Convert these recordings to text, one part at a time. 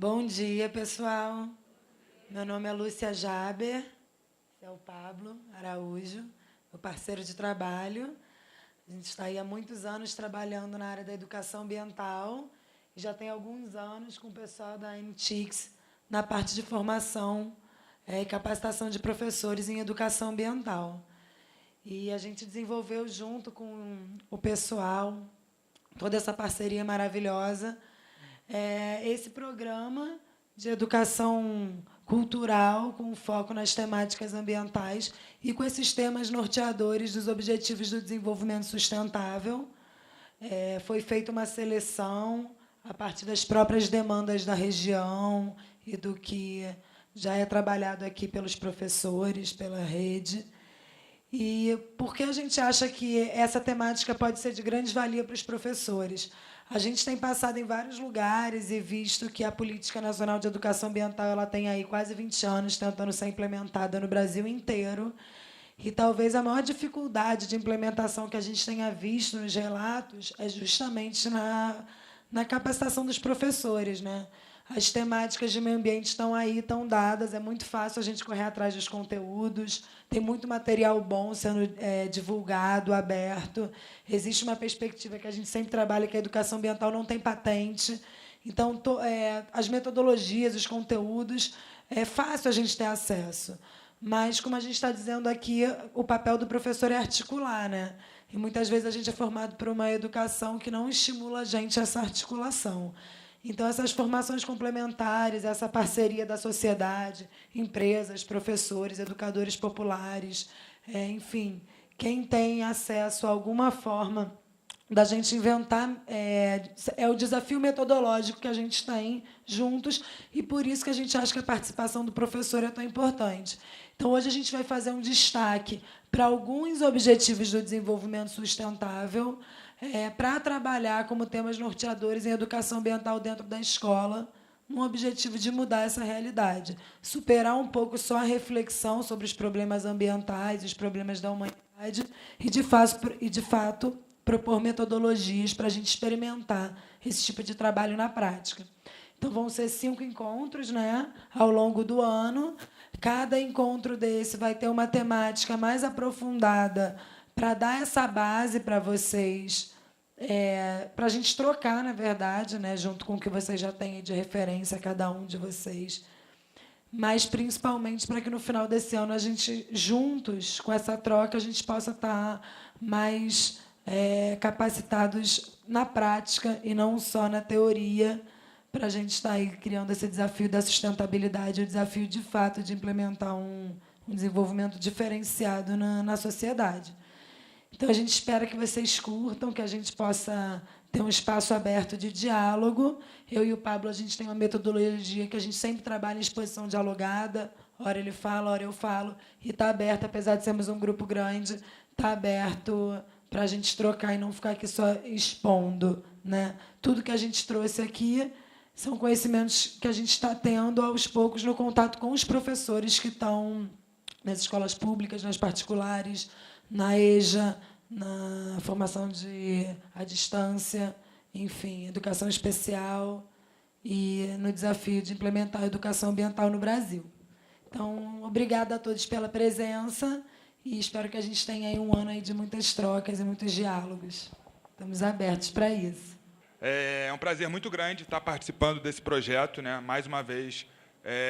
Bom dia, pessoal. Meu nome é Lúcia Jaber, esse é o Pablo Araújo, meu parceiro de trabalho. A gente está aí há muitos anos trabalhando na área da educação ambiental e já tem alguns anos com o pessoal da NTICS na parte de formação e capacitação de professores em educação ambiental. E a gente desenvolveu, junto com o pessoal, toda essa parceria maravilhosa, esse programa de educação cultural com foco nas temáticas ambientais e com esses temas norteadores dos Objetivos do Desenvolvimento Sustentável. Foi feita uma seleção a partir das próprias demandas da região e do que já é trabalhado aqui pelos professores, pela rede. E por que a gente acha que essa temática pode ser de grande valia para os professores? A gente tem passado em vários lugares e visto que a Política Nacional de Educação Ambiental ela tem aí quase 20 anos tentando ser implementada no Brasil inteiro. E talvez a maior dificuldade de implementação que a gente tenha visto nos relatos é justamente na capacitação dos professores, né? As temáticas de meio ambiente estão aí, estão dadas, é muito fácil a gente correr atrás dos conteúdos, tem muito material bom sendo divulgado, aberto. Existe uma perspectiva que a gente sempre trabalha, que a educação ambiental não tem patente. Então, as metodologias, os conteúdos, é fácil a gente ter acesso. Mas, como a gente está dizendo aqui, o papel do professor é articular, né? E, muitas vezes, a gente é formado por uma educação que não estimula a gente a essa articulação. Então, essas formações complementares, essa parceria da sociedade, empresas, professores, educadores populares, enfim, quem tem acesso a alguma forma da gente inventar, é o desafio metodológico que a gente tem juntos, e por isso que a gente acha que a participação do professor é tão importante. Então, hoje a gente vai fazer um destaque para alguns objetivos do desenvolvimento sustentável, para trabalhar como temas norteadores em educação ambiental dentro da escola, no objetivo de mudar essa realidade, superar um pouco só a reflexão sobre os problemas ambientais, os problemas da humanidade, e, de fato, propor metodologias para a gente experimentar esse tipo de trabalho na prática. Então, vão ser 5 encontros, né, ao longo do ano. Cada encontro desse vai ter uma temática mais aprofundada para dar essa base para vocês, para a gente trocar, na verdade, né, junto com o que vocês já têm de referência, cada um de vocês, mas, principalmente, para que, no final desse ano, a gente, juntos, com essa troca, a gente possa estar mais capacitados na prática e não só na teoria, para a gente estar aí criando esse desafio da sustentabilidade, o desafio, de fato, de implementar um desenvolvimento diferenciado na sociedade. Então, a gente espera que vocês curtam, que a gente possa ter um espaço aberto de diálogo. Eu e o Pablo, a gente tem uma metodologia que a gente sempre trabalha em exposição dialogada, hora ele fala, hora eu falo, e está aberto, apesar de sermos um grupo grande, está aberto para a gente trocar e não ficar aqui só expondo, né? Tudo que a gente trouxe aqui são conhecimentos que a gente está tendo, aos poucos, no contato com os professores que estão nas escolas públicas, nas particulares, na EJA, na formação à distância, enfim, educação especial e no desafio de implementar a educação ambiental no Brasil. Então, obrigada a todos pela presença e espero que a gente tenha aí um ano aí de muitas trocas e muitos diálogos. Estamos abertos para isso. É um prazer muito grande estar participando desse projeto, né? Mais uma vez,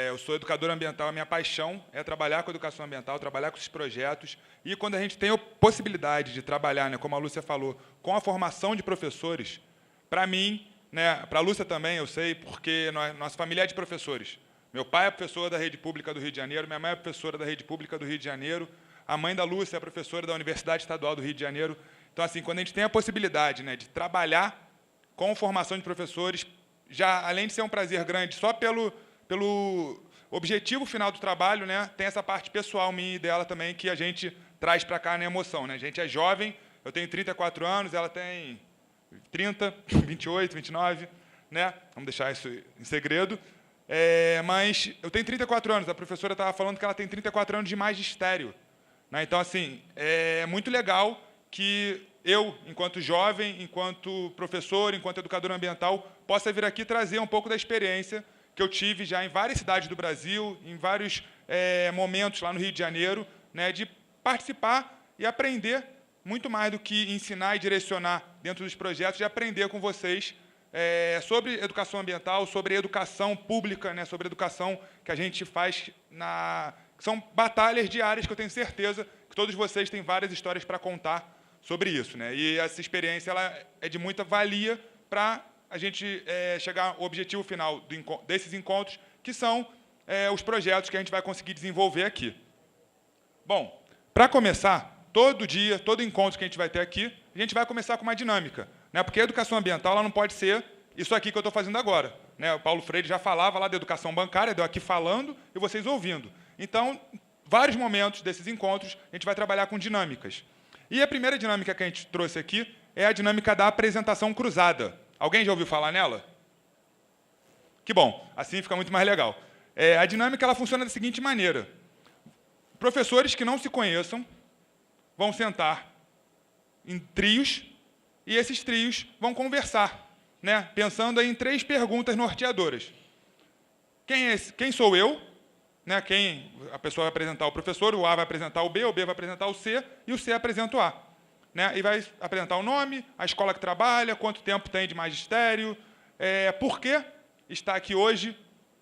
eu sou educador ambiental, a minha paixão é trabalhar com educação ambiental, trabalhar com esses projetos. E quando a gente tem a possibilidade de trabalhar, né, como a Lúcia falou, com a formação de professores, para mim, né, para a Lúcia também, eu sei, porque nossa família é de professores. Meu pai é professor da rede pública do Rio de Janeiro, minha mãe é professora da rede pública do Rio de Janeiro, a mãe da Lúcia é professora da Universidade Estadual do Rio de Janeiro. Então, assim, quando a gente tem a possibilidade, né, de trabalhar com formação de professores, já, além de ser um prazer grande, só pelo objetivo final do trabalho, né, tem essa parte pessoal minha e dela também, que a gente traz para cá na emoção, né? A gente é jovem, eu tenho 34 anos, ela tem 30, 28, 29, né? Vamos deixar isso em segredo. Mas eu tenho 34 anos, a professora estava falando que ela tem 34 anos de magistério, né? Então, assim, é muito legal que eu, enquanto jovem, enquanto professor, enquanto educador ambiental, possa vir aqui trazer um pouco da experiência que eu tive já em várias cidades do Brasil, em vários momentos lá no Rio de Janeiro, né, de participar e aprender muito mais do que ensinar e direcionar dentro dos projetos, de aprender com vocês sobre educação ambiental, sobre educação pública, né, sobre educação que a gente faz são batalhas diárias que eu tenho certeza que todos vocês têm várias histórias para contar sobre isso, né? E essa experiência ela é de muita valia para a gente chegar ao objetivo final desses encontros, que são os projetos que a gente vai conseguir desenvolver aqui. Bom, para começar, todo dia, todo encontro que a gente vai ter aqui, a gente vai começar com uma dinâmica, né? Porque a educação ambiental ela não pode ser isso aqui que eu estou fazendo agora, né? O Paulo Freire já falava lá da educação bancária, eu aqui falando e vocês ouvindo. Então, vários momentos desses encontros, a gente vai trabalhar com dinâmicas. E a primeira dinâmica que a gente trouxe aqui é a dinâmica da apresentação cruzada. Alguém já ouviu falar nela? Que bom, assim fica muito mais legal. A dinâmica ela funciona da seguinte maneira. Professores que não se conheçam vão sentar em trios e esses trios vão conversar, né, pensando aí em 3 perguntas norteadoras. Quem sou eu? Né, a pessoa vai apresentar o professor, o A vai apresentar o B vai apresentar o C e o C apresenta o A. Né, e vai apresentar o nome, a escola que trabalha, quanto tempo tem de magistério, por que está aqui hoje,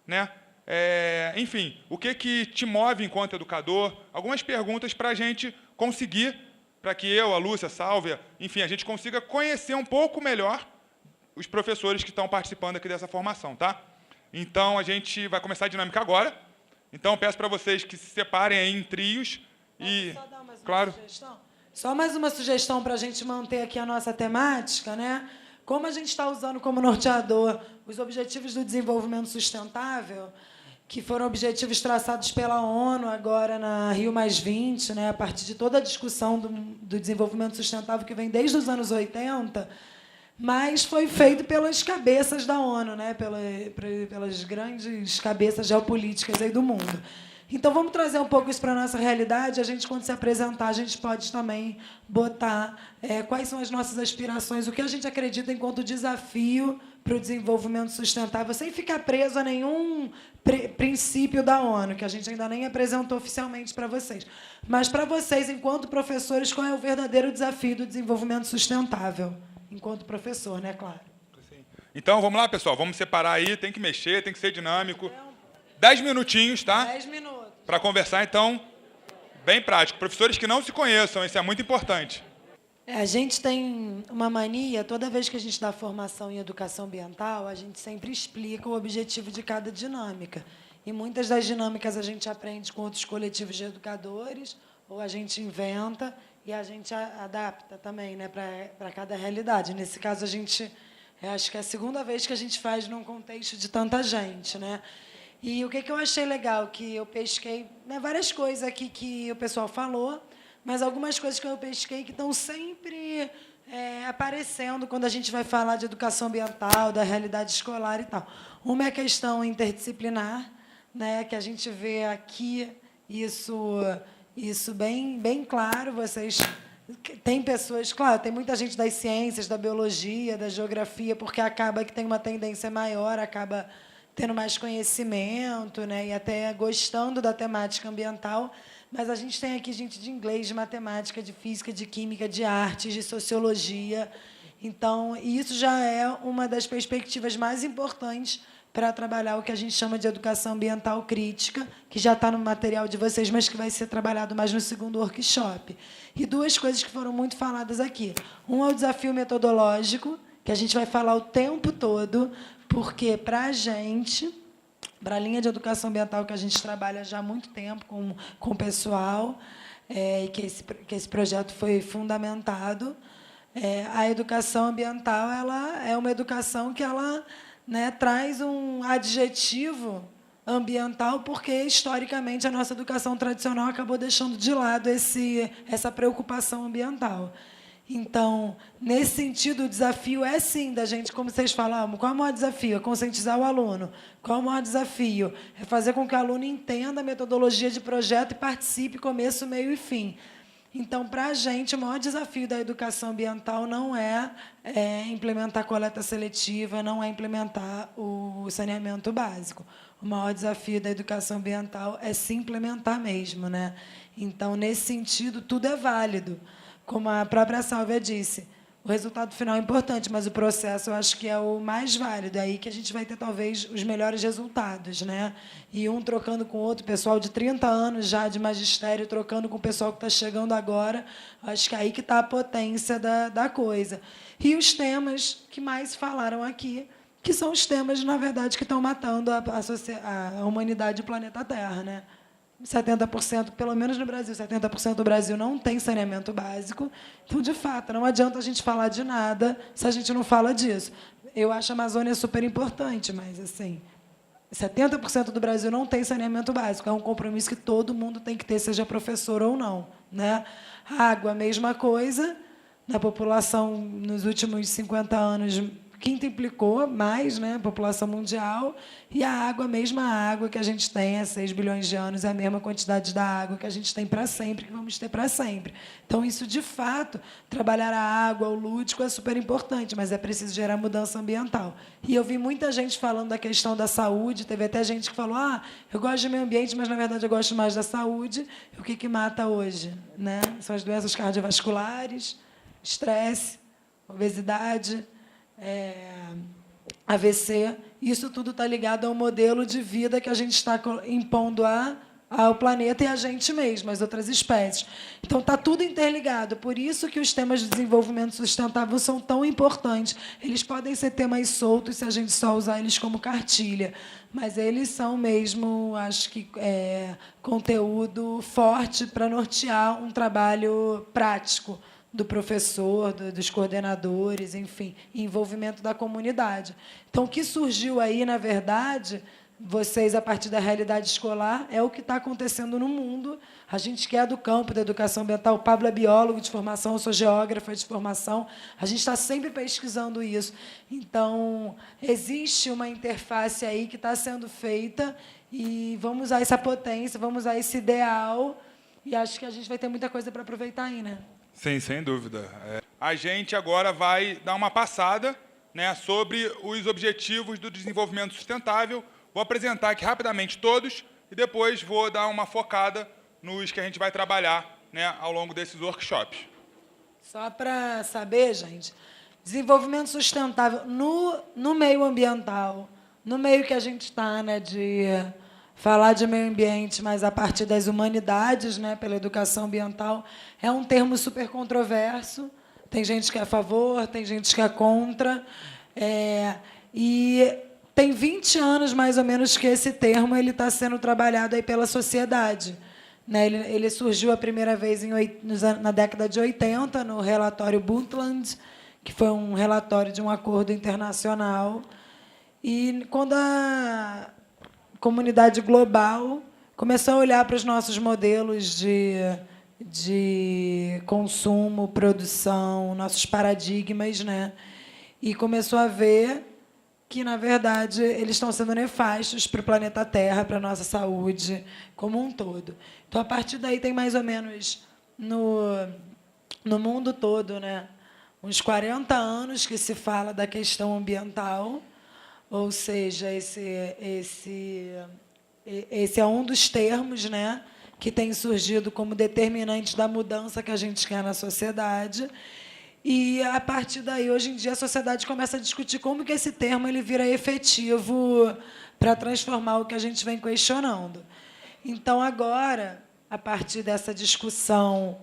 né, enfim, o que te move enquanto educador, algumas perguntas para a gente conseguir, para que eu, a Lúcia, a Sálvia, enfim, a gente consiga conhecer um pouco melhor os professores que estão participando aqui dessa formação. Tá? Então, a gente vai começar a dinâmica agora. Então, peço para vocês que se separem aí em trios. E, só dar mais uma claro. sugestão? Só mais uma sugestão para a gente manter aqui a nossa temática, né? Como a gente está usando como norteador os Objetivos do Desenvolvimento Sustentável, que foram objetivos traçados pela ONU agora na Rio+20, né? A partir de toda a discussão do desenvolvimento sustentável que vem desde os anos 80, mas foi feito pelas cabeças da ONU, né? Pelas grandes cabeças geopolíticas aí do mundo. Então, vamos trazer um pouco isso para a nossa realidade. A gente, quando se apresentar, a gente pode também botar quais são as nossas aspirações, o que a gente acredita enquanto desafio para o desenvolvimento sustentável, sem ficar preso a nenhum princípio da ONU, que a gente ainda nem apresentou oficialmente para vocês. Mas, para vocês, enquanto professores, qual é o verdadeiro desafio do desenvolvimento sustentável? Enquanto professor, né, claro. Então, vamos lá, pessoal. Vamos separar aí. Tem que mexer, tem que ser dinâmico. 10 minutinhos, tá? 10 minutos. Para conversar, então, bem prático. Professores que não se conheçam, isso é muito importante. A gente tem uma mania, toda vez que a gente dá formação em educação ambiental, a gente sempre explica o objetivo de cada dinâmica. E muitas das dinâmicas a gente aprende com outros coletivos de educadores, ou a gente inventa e a gente adapta também, né, para cada realidade. Nesse caso, acho que é a segunda vez que a gente faz num contexto de tanta gente, né? E o que eu achei legal, que eu pesquei, né, várias coisas aqui que o pessoal falou, mas algumas coisas que eu pesquei que estão sempre aparecendo quando a gente vai falar de educação ambiental, da realidade escolar e tal. Uma é a questão interdisciplinar, né, que a gente vê aqui isso bem claro. Vocês tem pessoas, claro, tem muita gente das ciências, da biologia, da geografia, porque acaba que tem uma tendência maior, acaba tendo mais conhecimento, né, e até gostando da temática ambiental, mas a gente tem aqui gente de inglês, de matemática, de física, de química, de artes, de sociologia. Então, isso já é uma das perspectivas mais importantes para trabalhar o que a gente chama de educação ambiental crítica, que já está no material de vocês, mas que vai ser trabalhado mais no segundo workshop. E 2 coisas que foram muito faladas aqui. Um é o desafio metodológico, que a gente vai falar o tempo todo, porque, para a gente, para a linha de educação ambiental que a gente trabalha já há muito tempo com o pessoal, e que esse projeto foi fundamentado, a educação ambiental ela é uma educação que ela, né, traz um adjetivo ambiental, porque, historicamente, a nossa educação tradicional acabou deixando de lado essa preocupação ambiental. Então, nesse sentido, o desafio é, sim, da gente, como vocês falaram, qual é o maior desafio? É conscientizar o aluno. Qual é o maior desafio? É fazer com que o aluno entenda a metodologia de projeto e participe, começo, meio e fim. Então, para a gente, o maior desafio da educação ambiental não é implementar coleta seletiva, não é implementar o saneamento básico. O maior desafio da educação ambiental é se implementar mesmo, né? Então, nesse sentido, tudo é válido. Como a própria Sálvia disse, o resultado final é importante, mas o processo eu acho que é o mais válido. É aí que a gente vai ter, talvez, os melhores resultados, né? E um trocando com o outro, pessoal de 30 anos já de magistério, trocando com o pessoal que está chegando agora. Acho que é aí que está a potência da coisa. E os temas que mais falaram aqui, que são os temas, na verdade, que estão matando a humanidade e o planeta Terra, né? 70%, pelo menos no Brasil, 70% do Brasil não tem saneamento básico. Então, de fato, não adianta a gente falar de nada se a gente não fala disso. Eu acho a Amazônia super importante, mas, assim, 70% do Brasil não tem saneamento básico. É um compromisso que todo mundo tem que ter, seja professor ou não, né? Água, a mesma coisa. Na população, nos últimos 50 anos, quintuplicou mais, né, a população mundial, e a água, a mesma água que a gente tem há 6 bilhões de anos, é a mesma quantidade da água que a gente tem para sempre, que vamos ter para sempre. Então, isso, de fato, trabalhar a água, o lúdico, é super importante, mas é preciso gerar mudança ambiental. E eu vi muita gente falando da questão da saúde, teve até gente que falou, eu gosto de meio ambiente, mas, na verdade, eu gosto mais da saúde. E o que mata hoje, né? São as doenças cardiovasculares, estresse, obesidade, AVC, isso tudo está ligado ao modelo de vida que a gente está impondo ao planeta e a gente mesmo, as outras espécies. Então, está tudo interligado. Por isso que os temas de desenvolvimento sustentável são tão importantes. Eles podem ser temas soltos se a gente só usar eles como cartilha, mas eles são mesmo, acho que, conteúdo forte para nortear um trabalho prático do professor, dos coordenadores, enfim, envolvimento da comunidade. Então, o que surgiu aí, na verdade, vocês, a partir da realidade escolar, é o que está acontecendo no mundo. A gente que é do campo da educação ambiental, o Pablo é biólogo de formação, eu sou geógrafa de formação, a gente está sempre pesquisando isso. Então, existe uma interface aí que está sendo feita e vamos usar essa potência, vamos usar esse ideal, e acho que a gente vai ter muita coisa para aproveitar aí, né? Sim, sem dúvida. A gente agora vai dar uma passada, né, sobre os objetivos do desenvolvimento sustentável. Vou apresentar aqui rapidamente todos e depois vou dar uma focada nos que a gente vai trabalhar, né, ao longo desses workshops. Só para saber, gente, desenvolvimento sustentável no meio ambiental, no meio que a gente está, né, de falar de meio ambiente, mas a partir das humanidades, né, pela educação ambiental, é um termo super controverso. Tem gente que é a favor, tem gente que é contra. E tem 20 anos, mais ou menos, que esse termo está sendo trabalhado aí pela sociedade. Né? Ele surgiu a primeira vez na década de 80, no relatório Brundtland, que foi um relatório de um acordo internacional. E quando a comunidade global começou a olhar para os nossos modelos de consumo, produção, nossos paradigmas, né? E começou a ver que, na verdade, eles estão sendo nefastos para o planeta Terra, para a nossa saúde como um todo. Então, a partir daí, tem mais ou menos, no mundo todo, né, uns 40 anos que se fala da questão ambiental, ou seja, esse é um dos termos, né, que tem surgido como determinante da mudança que a gente quer na sociedade. E, a partir daí, hoje em dia, a sociedade começa a discutir como que esse termo ele vira efetivo para transformar o que a gente vem questionando. Então, agora, a partir dessa discussão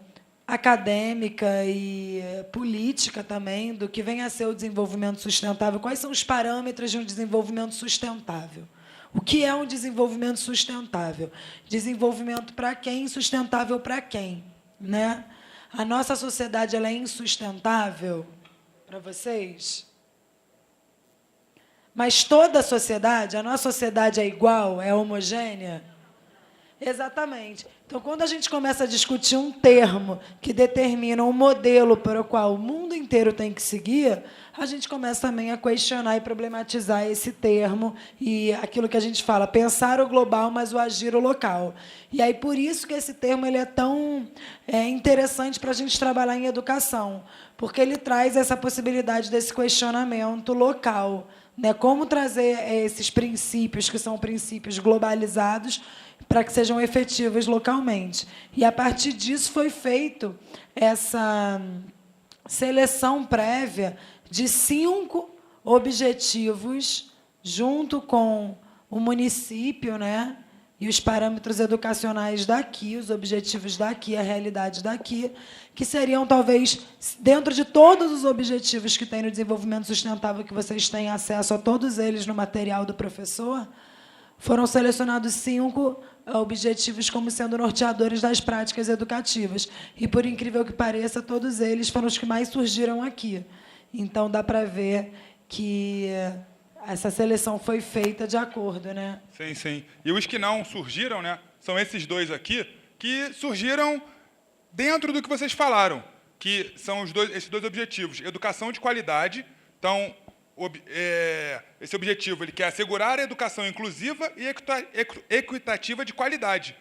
acadêmica e política também, do que vem a ser o desenvolvimento sustentável, quais são os parâmetros de um desenvolvimento sustentável? O que é um desenvolvimento sustentável? Desenvolvimento para quem? Sustentável para quem? Né? A nossa sociedade ela é insustentável para vocês? Mas toda a sociedade, a nossa sociedade é igual, é homogênea? Exatamente. Então, quando a gente começa a discutir um termo que determina um modelo para o qual o mundo inteiro tem que seguir, a gente começa também a questionar e problematizar esse termo e aquilo que a gente fala, pensar o global, mas o agir o local. E aí, por isso que esse termo ele é tão interessante para a gente trabalhar em educação, porque ele traz essa possibilidade desse questionamento local, né? Como trazer esses princípios, que são princípios globalizados, para que sejam efetivos localmente. E, a partir disso, foi feito essa seleção prévia de 5 objetivos, junto com o município, né, e os parâmetros educacionais daqui, os objetivos daqui, a realidade daqui, que seriam, talvez, dentro de todos os objetivos que tem no desenvolvimento sustentável, que vocês têm acesso a todos eles no material do professor, foram selecionados 5 objetivos como sendo norteadores das práticas educativas. E, por incrível que pareça, todos eles foram os que mais surgiram aqui. Então, dá para ver que essa seleção foi feita de acordo, né? Sim, sim. E os que não surgiram, né, são esses 2 aqui, que surgiram dentro do que vocês falaram, que são esses 2 objetivos. Educação de qualidade. Então, esse objetivo ele quer assegurar a educação inclusiva e equitativa de qualidade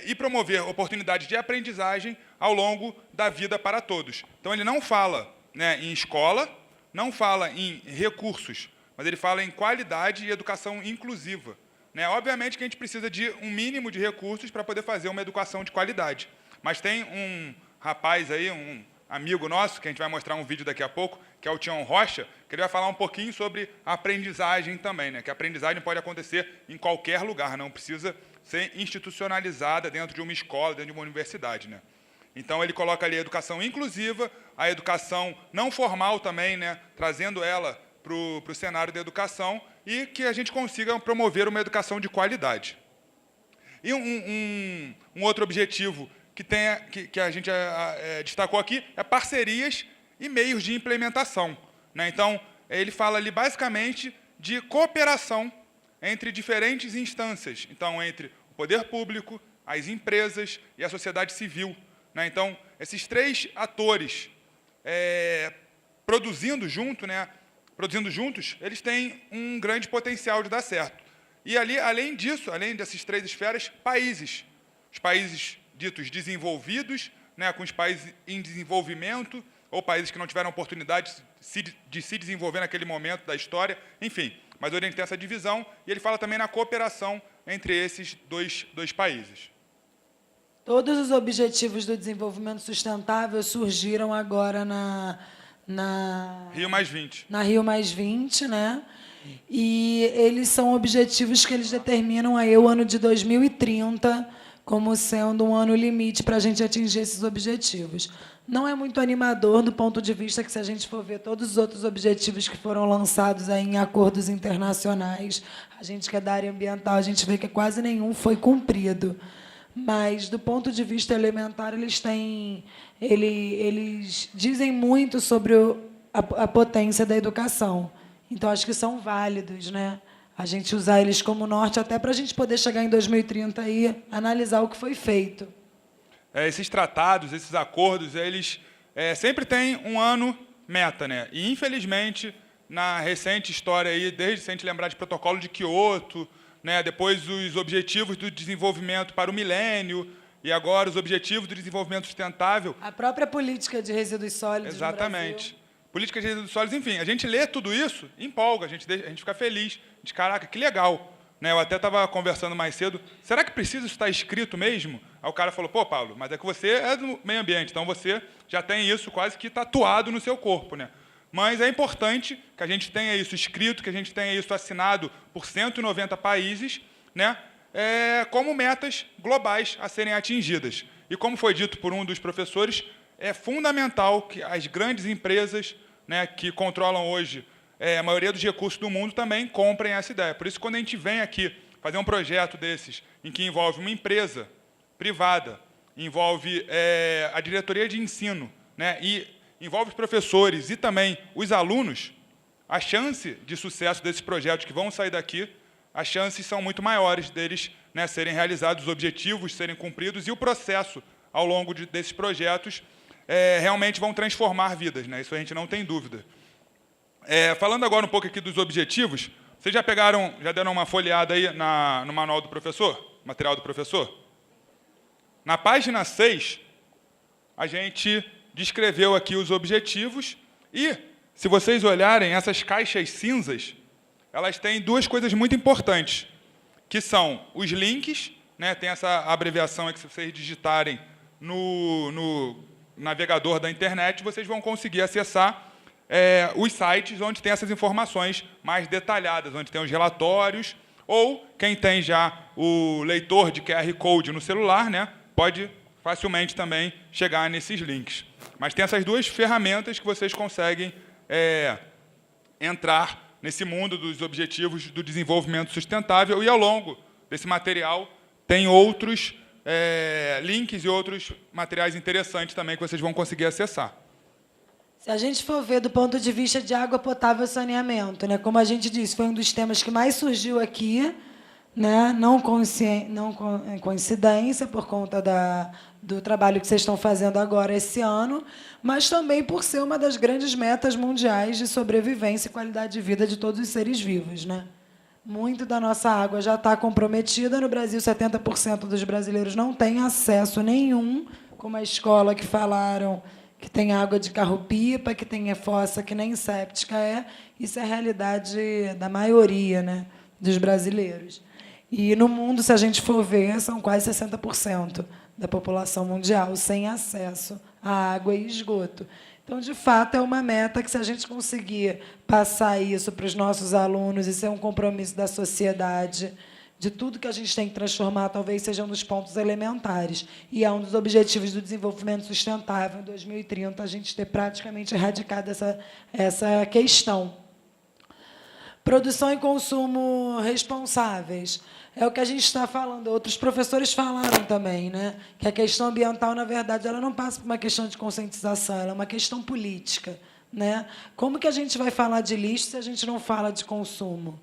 e promover oportunidades de aprendizagem ao longo da vida para todos. Então, ele não fala, né, em escola, não fala em recursos, mas ele fala em qualidade e educação inclusiva, né? Obviamente que a gente precisa de um mínimo de recursos para poder fazer uma educação de qualidade. Mas tem um rapaz aí, um amigo nosso, que a gente vai mostrar um vídeo daqui a pouco, que é o Tião Rocha, que ele vai falar um pouquinho sobre a aprendizagem também, né? Que a aprendizagem pode acontecer em qualquer lugar, não precisa ser institucionalizada dentro de uma escola, dentro de uma universidade, né? Então, ele coloca ali a educação inclusiva, a educação não formal também, né? Trazendo ela para o cenário da educação e que a gente consiga promover uma educação de qualidade. E um outro objetivo que a gente destacou aqui é parcerias e meios de implementação, né? Então, ele fala ali basicamente de cooperação entre diferentes instâncias, então, entre o poder público, as empresas e a sociedade civil, né? Então, esses 3 atores produzindo juntos, eles têm um grande potencial de dar certo. E, ali, além disso, além dessas 3 esferas, os países ditos desenvolvidos, né, com os países em desenvolvimento, ou países que não tiveram oportunidade de se desenvolver naquele momento da história, enfim. Mas o Oriente tem essa divisão, e ele fala também na cooperação entre esses dois países. Todos os objetivos do desenvolvimento sustentável surgiram agora na Rio+20. Na Rio+20, né? E eles são objetivos que eles determinam aí o ano de 2030 como sendo um ano limite para a gente atingir esses objetivos. Não é muito animador do ponto de vista que, se a gente for ver todos os outros objetivos que foram lançados aí em acordos internacionais, a gente que é da área ambiental, a gente vê que quase nenhum foi cumprido. Mas, do ponto de vista elementar, eles dizem muito sobre a potência da educação. Então, acho que são válidos, né? A gente usar eles como norte, até para a gente poder chegar em 2030 e analisar o que foi feito. Esses tratados, esses acordos, eles sempre têm um ano meta, né? E, infelizmente, na recente história, aí, desde se a gente lembrar de protocolo de Quioto, né, depois os objetivos do desenvolvimento para o milênio, e agora os objetivos do desenvolvimento sustentável. A própria política de resíduos sólidos. Exatamente. No Brasil. Política de resíduos sólidos, enfim, a gente lê tudo isso, empolga, a gente fica feliz. De caraca, que legal. Né, eu até estava conversando mais cedo, será que precisa isso estar escrito mesmo? Aí o cara falou, pô, Paulo, mas é que você é do meio ambiente, então você já tem isso quase que tatuado no seu corpo, né? Mas é importante que a gente tenha isso escrito, que a gente tenha isso assinado por 190 países, né, como metas globais a serem atingidas. E, como foi dito por um dos professores, é fundamental que as grandes empresas, né, que controlam hoje a maioria dos recursos do mundo também comprem essa ideia. Por isso, quando a gente vem aqui fazer um projeto desses, em que envolve uma empresa privada, envolve a diretoria de ensino, né, e envolve os professores e também os alunos, a chance de sucesso desses projetos que vão sair daqui, as chances são muito maiores deles, né, serem realizados, os objetivos serem cumpridos, e o processo, ao longo desses projetos, realmente vão transformar vidas, né? Isso a gente não tem dúvida. Falando agora um pouco aqui dos objetivos, vocês já deram uma folheada aí no manual do professor, material do professor? Na página 6, a gente descreveu aqui os objetivos e, se vocês olharem, essas caixas cinzas, elas têm duas coisas muito importantes, que são os links, né? Tem essa abreviação aí que, se vocês digitarem no navegador da internet, vocês vão conseguir acessar os sites onde tem essas informações mais detalhadas, onde tem os relatórios, ou quem tem já o leitor de QR Code no celular, né, pode facilmente também chegar nesses links. Mas tem essas duas ferramentas que vocês conseguem entrar nesse mundo dos objetivos do desenvolvimento sustentável, e ao longo desse material tem outros links e outros materiais interessantes também que vocês vão conseguir acessar. Se a gente for ver do ponto de vista de água potável e saneamento, né, como a gente disse, foi um dos temas que mais surgiu aqui, né, não coincidência por conta do trabalho que vocês estão fazendo agora esse ano, mas também por ser uma das grandes metas mundiais de sobrevivência e qualidade de vida de todos os seres vivos, né? Muito da nossa água já está comprometida. No Brasil, 70% dos brasileiros não têm acesso nenhum, como a escola que falaram que tem água de carro-pipa, que tem fossa que nem séptica é. Isso é a realidade da maioria, né, dos brasileiros. E, no mundo, se a gente for ver, são quase 60% da população mundial sem acesso à água e esgoto. Então, de fato, é uma meta que, se a gente conseguir passar isso para os nossos alunos, isso é um compromisso da sociedade, de tudo que a gente tem que transformar, talvez seja um dos pontos elementares. E é um dos objetivos do desenvolvimento sustentável, em 2030, a gente ter praticamente erradicado essa questão. Produção e consumo responsáveis. É o que a gente está falando. Outros professores falaram também, né, que a questão ambiental, na verdade, ela não passa por uma questão de conscientização, ela é uma questão política, né? Como que a gente vai falar de lixo se a gente não fala de consumo?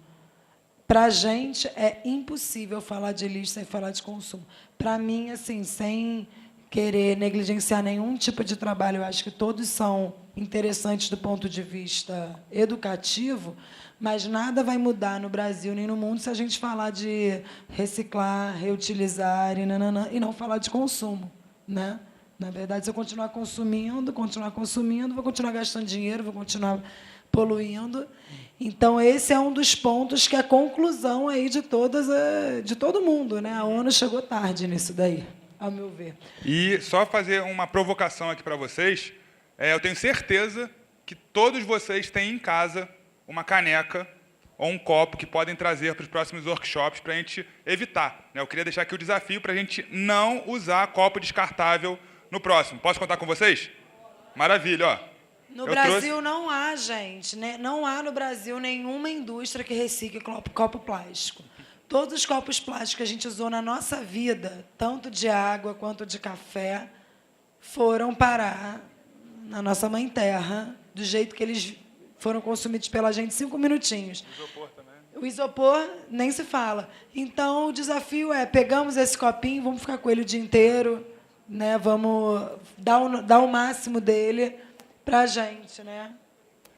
Para a gente, é impossível falar de lixo sem falar de consumo. Para mim, assim, sem querer negligenciar nenhum tipo de trabalho, eu acho que todos são interessantes do ponto de vista educativo, mas nada vai mudar no Brasil nem no mundo se a gente falar de reciclar, reutilizar e não falar de consumo, né? Na verdade, se eu continuar consumindo, vou continuar gastando dinheiro, vou continuar poluindo. Então, esse é um dos pontos que é a conclusão aí de todo mundo, né? A ONU chegou tarde nisso daí, ao meu ver. E só fazer uma provocação aqui para vocês, eu tenho certeza que todos vocês têm em casa uma caneca ou um copo que podem trazer para os próximos workshops para a gente evitar, né? Eu queria deixar aqui o desafio para a gente não usar copo descartável no próximo. Posso contar com vocês? Maravilha, ó. No Brasil não há, gente, né? Não há no Brasil nenhuma indústria que recicle copo plástico. Todos os copos plásticos que a gente usou na nossa vida, tanto de água quanto de café, foram parar na nossa mãe terra, do jeito que eles foram consumidos pela gente, 5 minutinhos. O isopor também. O isopor nem se fala. Então, o desafio é, pegamos esse copinho, vamos ficar com ele o dia inteiro, né? Vamos dar o máximo dele para a gente, né?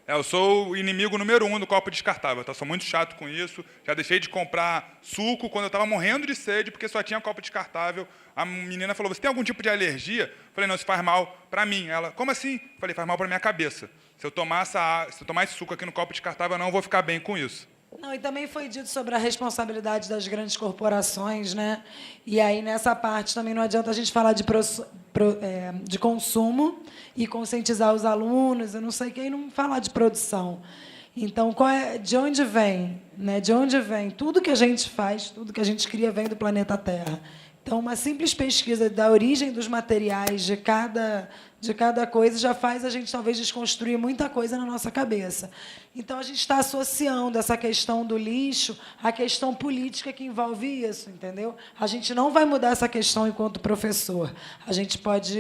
Eu sou o inimigo número 1 do copo descartável, tá? Sou muito chato com isso. Já deixei de comprar suco quando eu estava morrendo de sede, porque só tinha copo descartável. A menina falou, você tem algum tipo de alergia? Falei, não, isso faz mal para mim. Ela, como assim? Falei, faz mal para minha cabeça. Se eu tomar esse suco aqui no copo descartável, eu não vou ficar bem com isso. Não, e também foi dito sobre a responsabilidade das grandes corporações, né? E aí, nessa parte, também não adianta a gente falar de consumo e conscientizar os alunos, eu não sei quem, não falar de produção. Então, de onde vem? Né? De onde vem? Tudo que a gente faz, tudo que a gente cria, vem do planeta Terra. Então, uma simples pesquisa da origem dos materiais de cada coisa já faz a gente, talvez, desconstruir muita coisa na nossa cabeça. Então, a gente está associando essa questão do lixo à questão política que envolve isso, entendeu? A gente não vai mudar essa questão enquanto professor. A gente pode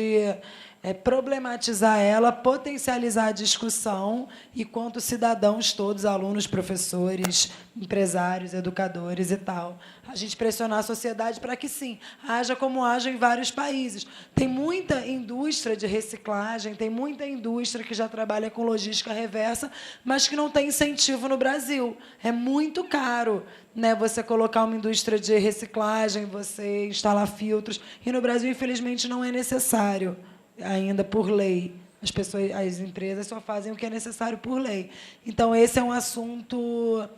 problematizar ela, potencializar a discussão e quanto cidadãos todos, alunos, professores, empresários, educadores e tal, a gente pressionar a sociedade para que, sim, haja como haja em vários países. Tem muita indústria de reciclagem, tem muita indústria que já trabalha com logística reversa, mas que não tem incentivo no Brasil. É muito caro, né, você colocar uma indústria de reciclagem, você instalar filtros, e no Brasil, infelizmente, não é necessário ainda por lei. As empresas só fazem o que é necessário por lei. Então, esse é um assunto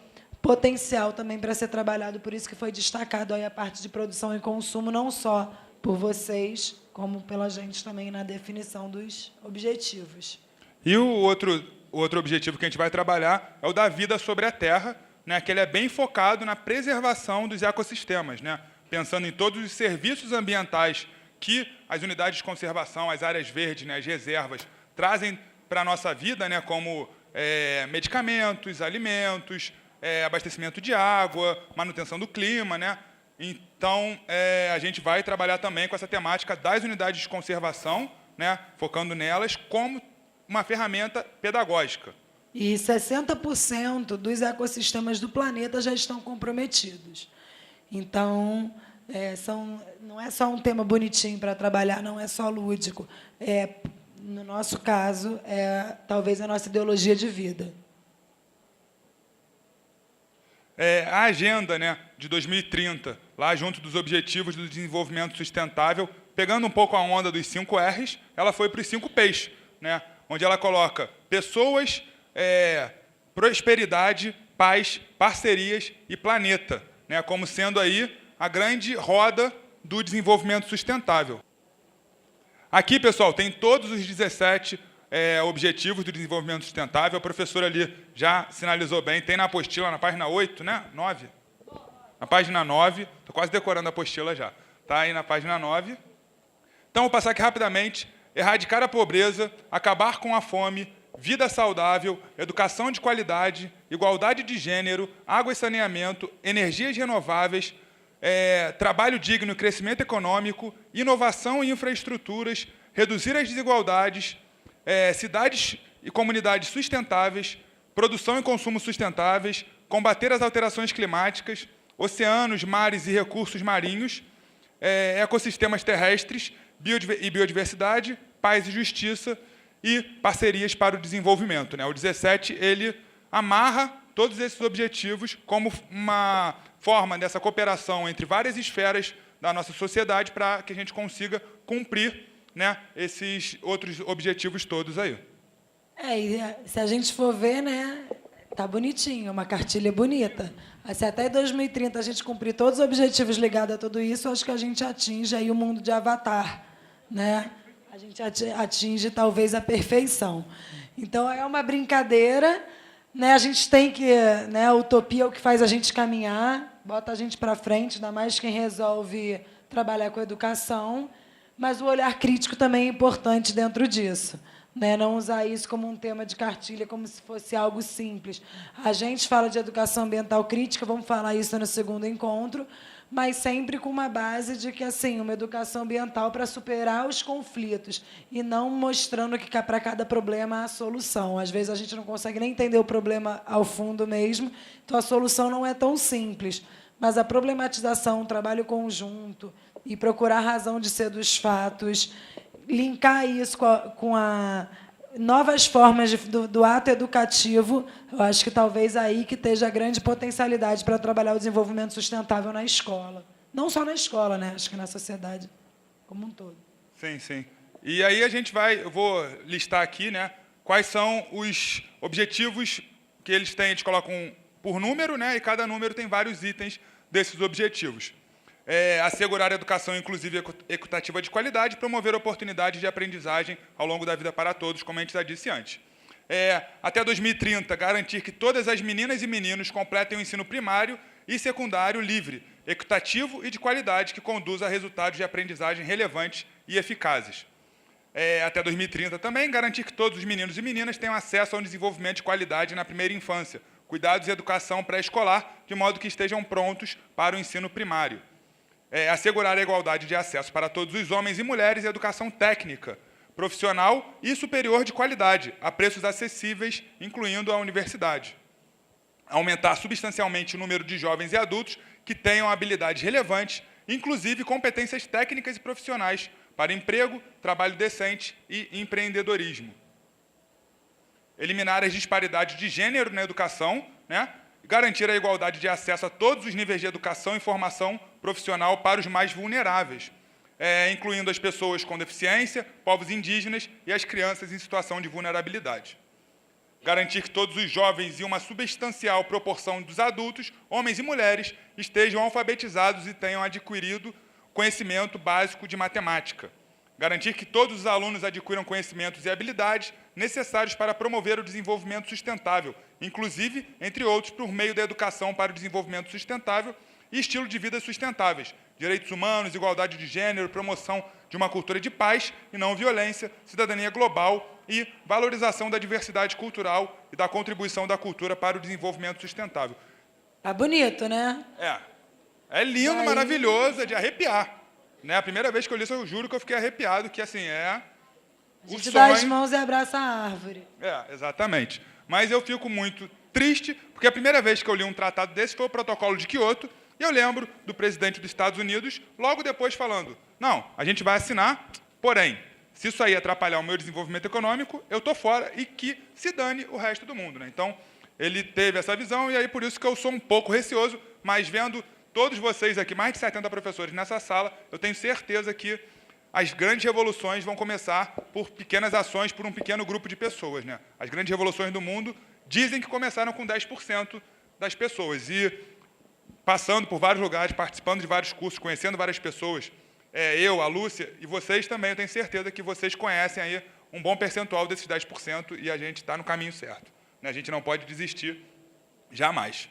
potencial também para ser trabalhado, por isso que foi destacado aí a parte de produção e consumo, não só por vocês, como pela gente também na definição dos objetivos. E o outro objetivo que a gente vai trabalhar é o da vida sobre a Terra, né, que ele é bem focado na preservação dos ecossistemas, né, pensando em todos os serviços ambientais que as unidades de conservação, as áreas verdes, né, as reservas, trazem para a nossa vida, né, como medicamentos, alimentos, abastecimento de água, manutenção do clima, né? Então, a gente vai trabalhar também com essa temática das unidades de conservação, né, focando nelas como uma ferramenta pedagógica. E 60% dos ecossistemas do planeta já estão comprometidos. Então, não é só um tema bonitinho para trabalhar, não é só lúdico. No nosso caso, talvez a nossa ideologia de vida. A agenda, né, de 2030, lá junto dos Objetivos do Desenvolvimento Sustentável, pegando um pouco a onda dos 5 R's, ela foi para os 5 P's, né, onde ela coloca pessoas, prosperidade, paz, parcerias e planeta, né, como sendo aí a grande roda do desenvolvimento sustentável. Aqui, pessoal, tem todos os 17 objetivos do desenvolvimento sustentável. A professora ali já sinalizou bem, tem na apostila, na página 8, né? 9? Na página 9, estou quase decorando a apostila já. Está aí na página 9. Então, vou passar aqui rapidamente. Erradicar a pobreza, acabar com a fome, vida saudável, educação de qualidade, igualdade de gênero, água e saneamento, energias renováveis, trabalho digno e crescimento econômico, inovação e infraestruturas, reduzir as desigualdades, cidades e comunidades sustentáveis, produção e consumo sustentáveis, combater as alterações climáticas, oceanos, mares e recursos marinhos, ecossistemas terrestres e biodiversidade, paz e justiça e parcerias para o desenvolvimento, né? O 17, ele amarra todos esses objetivos como uma forma dessa cooperação entre várias esferas da nossa sociedade para que a gente consiga cumprir, né, esses outros objetivos todos aí. E se a gente for ver, né, tá bonitinho, uma cartilha bonita. Se até 2030 a gente cumprir todos os objetivos ligados a tudo isso, acho que a gente atinge aí o mundo de Avatar, né? A gente atinge talvez a perfeição. Então é uma brincadeira, né? A gente tem que, né, a utopia é o que faz a gente caminhar, bota a gente para frente, ainda mais quem resolve trabalhar com educação, mas o olhar crítico também é importante dentro disso, né? Não usar isso como um tema de cartilha, como se fosse algo simples. A gente fala de educação ambiental crítica, vamos falar isso no segundo encontro, mas sempre com uma base de que, assim, uma educação ambiental para superar os conflitos e não mostrando que para cada problema há a solução. Às vezes a gente não consegue nem entender o problema ao fundo mesmo, então a solução não é tão simples. Mas a problematização, o trabalho conjunto e procurar a razão de ser dos fatos, linkar isso com novas formas do ato educativo, eu acho que talvez aí que esteja a grande potencialidade para trabalhar o desenvolvimento sustentável na escola. Não só na escola, né? Acho que na sociedade como um todo. Sim, sim. E aí eu vou listar aqui, né, quais são os objetivos que eles têm, colocam por número, né, e cada número tem vários itens desses objetivos. Assegurar a educação inclusiva e equitativa de qualidade, promover oportunidades de aprendizagem ao longo da vida para todos, como a gente já disse antes. Até 2030, garantir que todas as meninas e meninos completem o ensino primário e secundário livre, equitativo e de qualidade, que conduza a resultados de aprendizagem relevantes e eficazes. Até 2030 também, garantir que todos os meninos e meninas tenham acesso a um desenvolvimento de qualidade na primeira infância, cuidados e educação pré-escolar, de modo que estejam prontos para o ensino primário. Assegurar a igualdade de acesso para todos os homens e mulheres e educação técnica, profissional e superior de qualidade, a preços acessíveis, incluindo a universidade. Aumentar substancialmente o número de jovens e adultos que tenham habilidades relevantes, inclusive competências técnicas e profissionais para emprego, trabalho decente e empreendedorismo. Eliminar as disparidades de gênero na educação, né? Garantir a igualdade de acesso a todos os níveis de educação e formação profissional para os mais vulneráveis, incluindo as pessoas com deficiência, povos indígenas e as crianças em situação de vulnerabilidade. Garantir que todos os jovens e uma substancial proporção dos adultos, homens e mulheres, estejam alfabetizados e tenham adquirido conhecimento básico de matemática. Garantir que todos os alunos adquiram conhecimentos e habilidades necessários para promover o desenvolvimento sustentável, inclusive, entre outros, por meio da educação para o desenvolvimento sustentável e estilo de vida sustentáveis, direitos humanos, igualdade de gênero, promoção de uma cultura de paz e não violência, cidadania global e valorização da diversidade cultural e da contribuição da cultura para o desenvolvimento sustentável. Tá bonito, né? É lindo, maravilhoso, é de arrepiar. Né? A primeira vez que eu li isso, eu juro que eu fiquei arrepiado, que assim, A gente dá as mãos e abraça a árvore. Exatamente. Mas eu fico muito triste, porque a primeira vez que eu li um tratado desse foi o Protocolo de Quioto, e eu lembro do presidente dos Estados Unidos, logo depois falando, não, a gente vai assinar, porém, se isso aí atrapalhar o meu desenvolvimento econômico, eu estou fora e que se dane o resto do mundo. Né? Então, ele teve essa visão, e aí por isso que eu sou um pouco receoso, mas vendo todos vocês aqui, mais de 70 professores nessa sala, eu tenho certeza que as grandes revoluções vão começar por pequenas ações, por um pequeno grupo de pessoas. Né? As grandes revoluções do mundo dizem que começaram com 10% das pessoas. E passando por vários lugares, participando de vários cursos, conhecendo várias pessoas, eu, a Lúcia, e vocês também, eu tenho certeza que vocês conhecem aí um bom percentual desses 10% e a gente está no caminho certo. Né? A gente não pode desistir jamais.